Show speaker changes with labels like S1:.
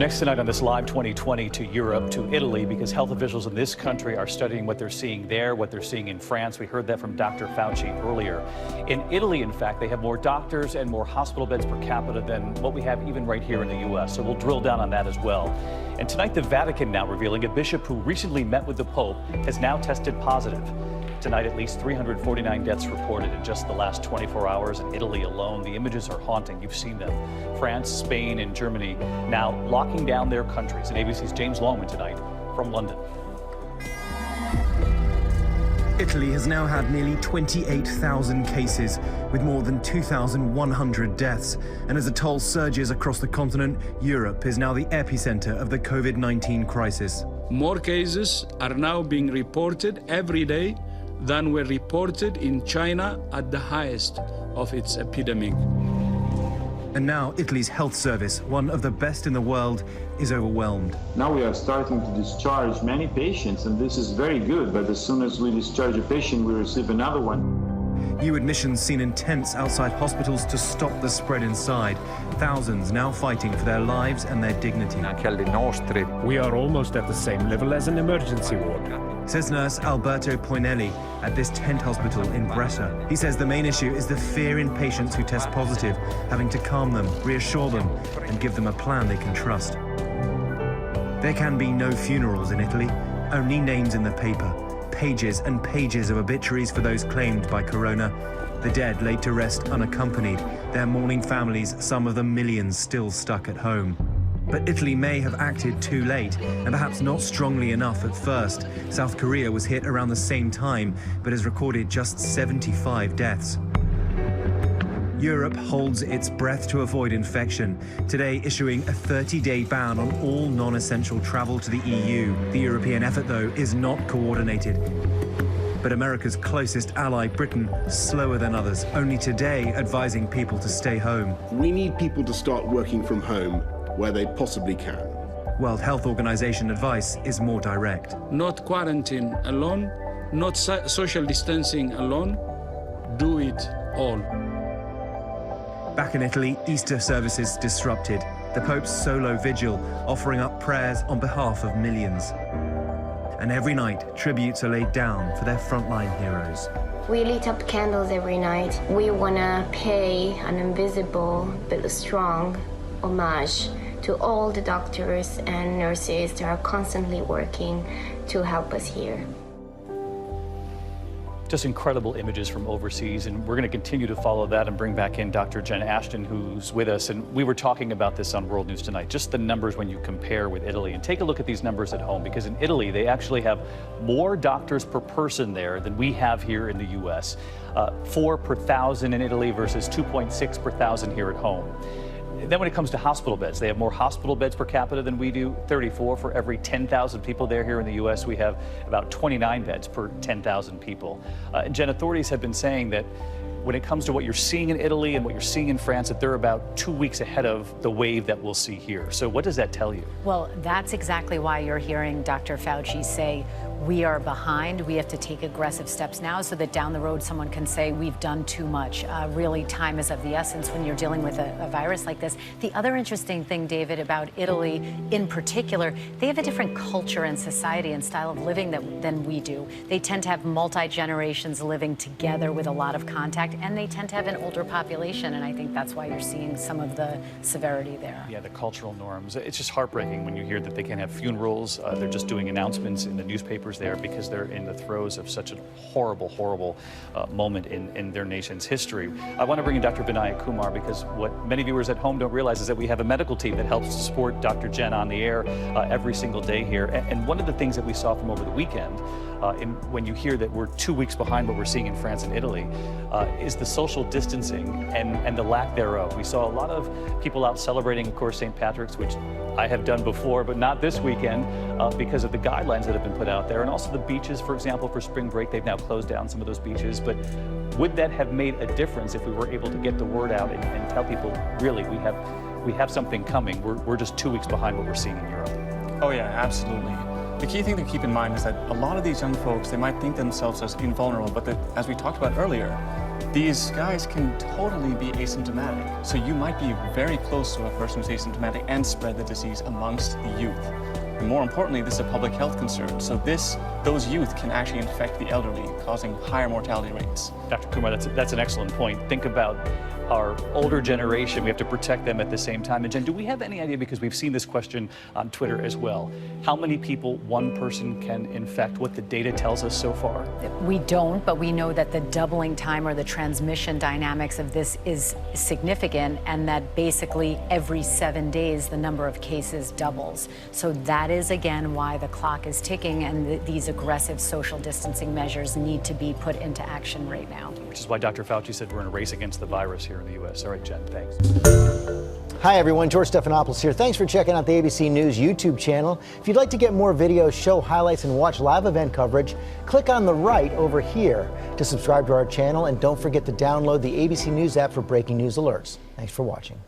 S1: Next tonight on this Live 2020 to Europe, to Italy, because health officials in this country are studying what they're seeing there, what they're seeing in France. We heard that from Dr. Fauci earlier. In Italy, in fact, they have more doctors and more hospital beds per capita than what we have even right here in the U.S. So we'll drill down on that as well. And tonight, the Vatican now revealing a bishop who recently met with the Pope has now tested positive. Tonight, at least 349 deaths reported in just the last 24 hours in Italy alone. The images are haunting. You've seen them. France, Spain, and Germany now locking down their countries. And ABC's James Longman tonight from London.
S2: Italy has now had nearly 28,000 cases, with more than 2,100 deaths. And as the toll surges across the continent, Europe is now the epicenter of the COVID-19 crisis.
S3: More cases are now being reported every day than were reported in China at the highest of its epidemic.
S2: And now Italy's health service, one of the best in the world, is overwhelmed.
S4: Now we are starting to discharge many patients, and this is very good, but as soon as we discharge a patient, we receive another one.
S2: New admissions seen in tents outside hospitals to stop the spread inside. Thousands now fighting for their lives and their dignity.
S5: We are almost at the same level as an emergency ward,
S2: says nurse Alberto Poinelli at this tent hospital in Brescia. He says the main issue is the fear in patients who test positive, having to calm them, reassure them, and give them a plan they can trust. There can be no funerals in Italy, only names in the paper. Pages and pages of obituaries for those claimed by corona. The dead laid to rest unaccompanied, their mourning families, some of them millions, still stuck at home. But Italy may have acted too late, and perhaps not strongly enough at first. South Korea was hit around the same time, but has recorded just 75 deaths. Europe holds its breath to avoid infection, today issuing a 30-day ban on all non-essential travel to the EU. The European effort, though, is not coordinated. But America's closest ally, Britain, slower than others, only today advising people to stay home.
S6: We need people to start working from home where they possibly can.
S2: World Health Organization advice is more direct.
S3: Not quarantine alone, not social distancing alone, do it all.
S2: Back in Italy, Easter services disrupted. The Pope's solo vigil offering up prayers on behalf of millions. And every night, tributes are laid down for their frontline heroes.
S7: We lit up candles every night. We want to pay an invisible but strong homage to all the doctors and nurses that are constantly working to help us here.
S1: Just incredible images from overseas, and we're going to continue to follow that and bring back in Dr. Jen Ashton, who's with us. And we were talking about this on World News Tonight, just the numbers when you compare with Italy. And take a look at these numbers at home, because in Italy, they actually have more doctors per person there than we have here in the U.S. 4 per 1,000 in Italy versus 2.6 per 1,000 here at home. Then when it comes to hospital beds, they have more hospital beds per capita than we do, 34 for every 10,000 people there. Here in the U.S., we have about 29 beds per 10,000 people. Jen, authorities have been saying that when it comes to what you're seeing in Italy and what you're seeing in France, that they're about 2 weeks ahead of the wave that we'll see here. So what does that tell you?
S8: Well, that's exactly why you're hearing Dr. Fauci say, we are behind. We have to take aggressive steps now so that down the road someone can say we've done too much. Really, time is of the essence when you're dealing with a virus like this. The other interesting thing, David, about Italy in particular, they have a different culture and society and style of living than we do. They tend to have multi-generations living together with a lot of contact, and they tend to have an older population, and I think that's why you're seeing some of the severity there.
S1: Yeah, the cultural norms. It's just heartbreaking when you hear that they can't have funerals. They're just doing announcements in the newspapers there because they're in the throes of such a horrible moment in their nation's history. I want to bring in Dr. Vinayak Kumar, because what many viewers at home don't realize is that we have a medical team that helps to support Dr. Jen on the air every single day here. And one of the things that we saw from over the weekend, when you hear that we're 2 weeks behind what we're seeing in France and Italy, is the social distancing and the lack thereof. We saw a lot of people out celebrating, of course, St. Patrick's, which I have done before, but not this weekend because of the guidelines that have been put out there. And also the beaches, for example, for spring break, they've now closed down some of those beaches. But would that have made a difference if we were able to get the word out and tell people, really, we have something coming. We're just 2 weeks behind what we're seeing in Europe.
S9: Oh yeah, absolutely. The key thing to keep in mind is that a lot of these young folks, they might think themselves as invulnerable, but as we talked about earlier, these guys can totally be asymptomatic. So you might be very close to a person who's asymptomatic and spread the disease amongst the youth. And more importantly, this is a public health concern. So those youth can actually infect the elderly, causing higher mortality rates.
S1: Dr. Kumar, that's an excellent point. Think about our older generation. We have to protect them at the same time. And Jen, do we have any idea, because we've seen this question on Twitter as well, how many people one person can infect, what the data tells us so far?
S8: We don't, but we know that the doubling time or the transmission dynamics of this is significant, and that basically every 7 days the number of cases doubles. So that is again why the clock is ticking, and these aggressive social distancing measures need to be put into action right now.
S1: Which is why Dr. Fauci said we're in a race against the virus here in the U.S. All right, Jen, thanks.
S10: Hi, everyone. George Stephanopoulos here. Thanks for checking out the ABC News YouTube channel. If you'd like to get more videos, show highlights, and watch live event coverage, click on the right over here to subscribe to our channel. And don't forget to download the ABC News app for breaking news alerts. Thanks for watching.